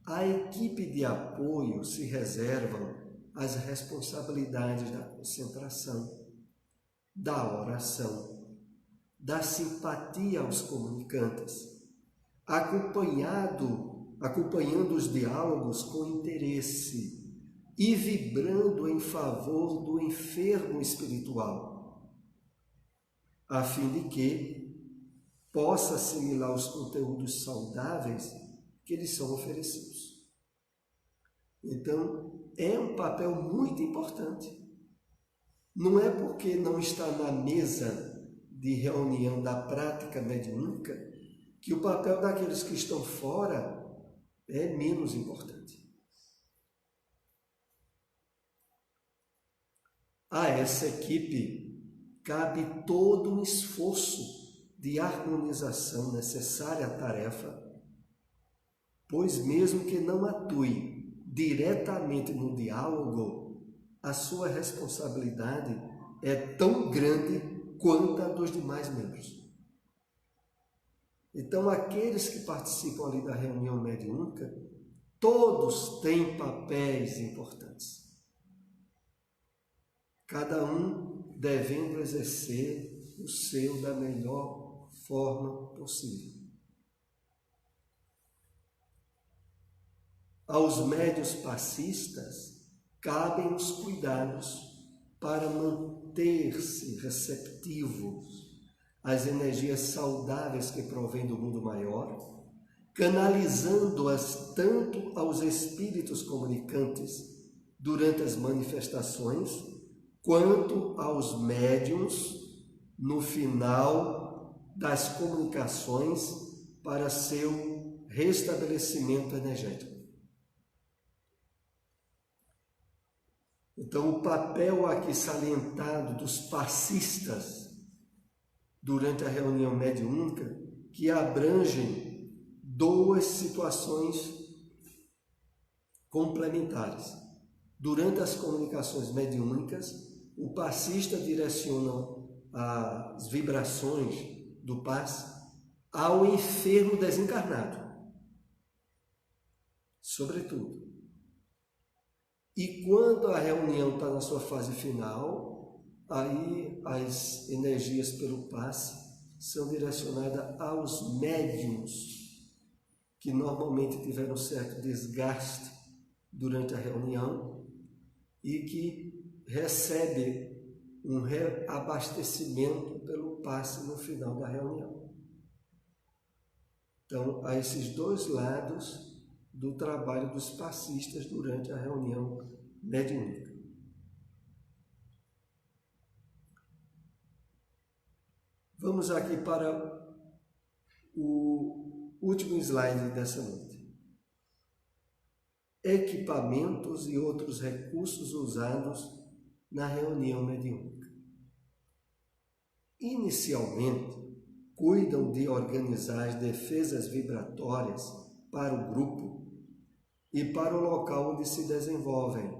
A equipe de apoio se reservam as responsabilidades da concentração, da oração, da simpatia aos comunicantes, acompanhando os diálogos com interesse e vibrando em favor do enfermo espiritual, a fim de que possa assimilar os conteúdos saudáveis que lhes são oferecidos. Então, é um papel muito importante. Não é porque não está na mesa de reunião da prática mediúnica que o papel daqueles que estão fora é menos importante. A essa equipe cabe todo um esforço de harmonização necessária à tarefa, pois mesmo que não atue diretamente no diálogo, a sua responsabilidade é tão grande quanto a dos demais membros. Então, aqueles que participam ali da reunião mediúnica, todos têm papéis importantes. Cada um devendo exercer o seu da melhor forma possível. Aos médiuns passistas, cabem os cuidados para manter-se receptivos às energias saudáveis que provêm do mundo maior, canalizando-as tanto aos espíritos comunicantes durante as manifestações, quanto aos médiuns no final das comunicações para seu restabelecimento energético. Então, o papel aqui salientado dos passistas durante a reunião mediúnica, que abrangem duas situações complementares. Durante as comunicações mediúnicas, o passista direciona as vibrações do passe ao enfermo desencarnado, sobretudo. E quando a reunião está na sua fase final, aí as energias pelo passe são direcionadas aos médiuns que normalmente tiveram certo desgaste durante a reunião e que recebem um reabastecimento pelo passe no final da reunião. Então, há esses dois lados do trabalho dos passistas durante a reunião mediúnica. Vamos aqui para o último slide dessa noite. Equipamentos e outros recursos usados na reunião mediúnica. Inicialmente, cuidam de organizar as defesas vibratórias para o grupo e para o local onde se desenvolvem,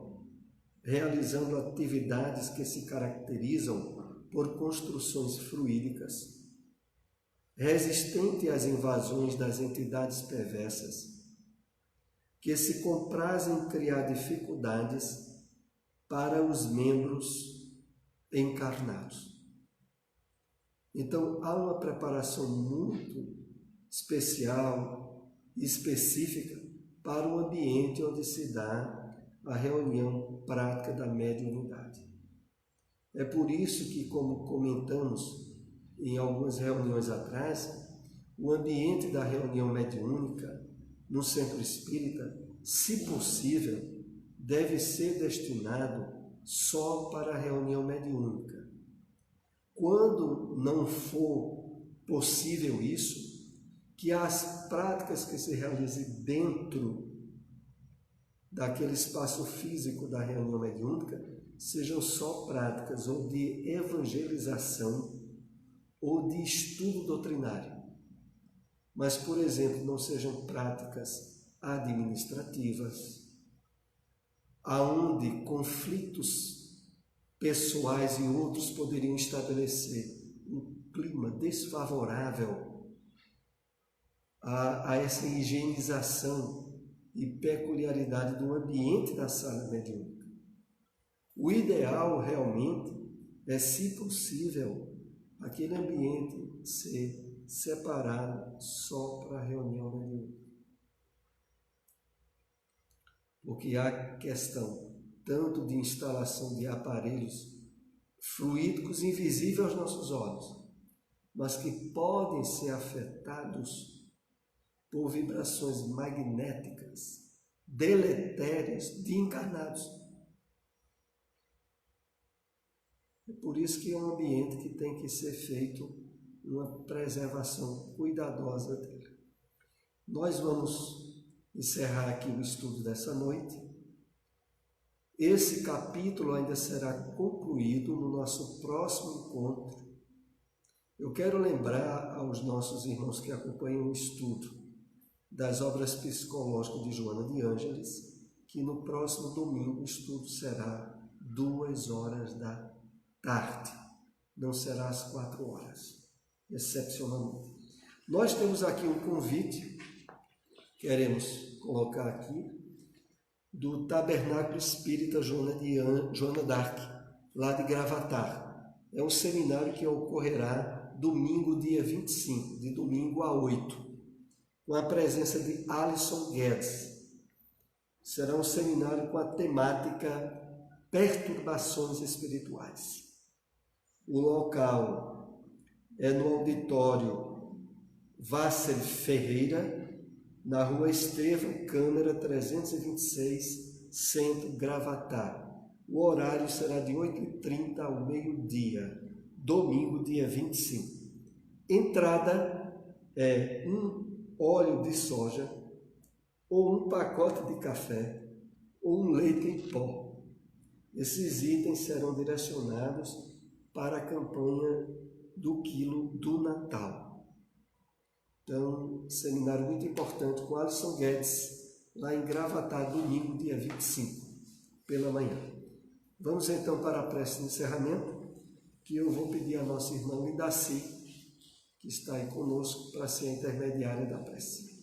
realizando atividades que se caracterizam por construções fluídicas, resistente às invasões das entidades perversas, que se comprazem em criar dificuldades para os membros encarnados. Então, há uma preparação muito especial e específica para o ambiente onde se dá a reunião prática da mediunidade. É por isso que, como comentamos em algumas reuniões atrás, o ambiente da reunião mediúnica no centro espírita, se possível, deve ser destinado só para a reunião mediúnica. Quando não for possível isso, que as práticas que se realizem dentro daquele espaço físico da reunião mediúnica sejam só práticas ou de evangelização ou de estudo doutrinário. Mas, por exemplo, não sejam práticas administrativas, aonde conflitos pessoais e outros poderiam estabelecer um clima desfavorável a essa higienização e peculiaridade do ambiente da sala mediúnica. O ideal realmente é, se possível, aquele ambiente ser separado só para a reunião mediúnica. Porque há questão tanto de instalação de aparelhos fluídicos invisíveis aos nossos olhos, mas que podem ser afetados por vibrações magnéticas deletérias de encarnados. É por isso que é um ambiente que tem que ser feito uma preservação cuidadosa dele. Nós vamos encerrar aqui o estudo dessa noite. Esse capítulo ainda será concluído no nosso próximo encontro. Eu quero lembrar aos nossos irmãos que acompanham o estudo das obras psicológicas de Joana de Ângeles, que no próximo domingo o estudo será 2h da tarde, não será às 4h, excepcionalmente. Nós temos aqui um convite, queremos colocar aqui, do Tabernáculo Espírita Joana d'Arc, lá de Gravatar. É um seminário que ocorrerá domingo, dia 25, de domingo a 8, com a presença de Alisson Guedes. Será um seminário com a temática perturbações espirituais. O local é no auditório Vássel Ferreira, na rua Estevão Câmara 326, Centro, Gravatar. O horário será de 8h30 ao meio-dia, domingo, dia 25. Entrada é um óleo de soja, ou um pacote de café, ou um leite em pó. Esses itens serão direcionados para a campanha do quilo do Natal. Então, seminário muito importante com Alisson Guedes, lá em Gravatar, domingo, dia 25, pela manhã. Vamos então para a prece de encerramento, que eu vou pedir a nossa irmã Lindaci, que está aí conosco, para ser a intermediária da prece.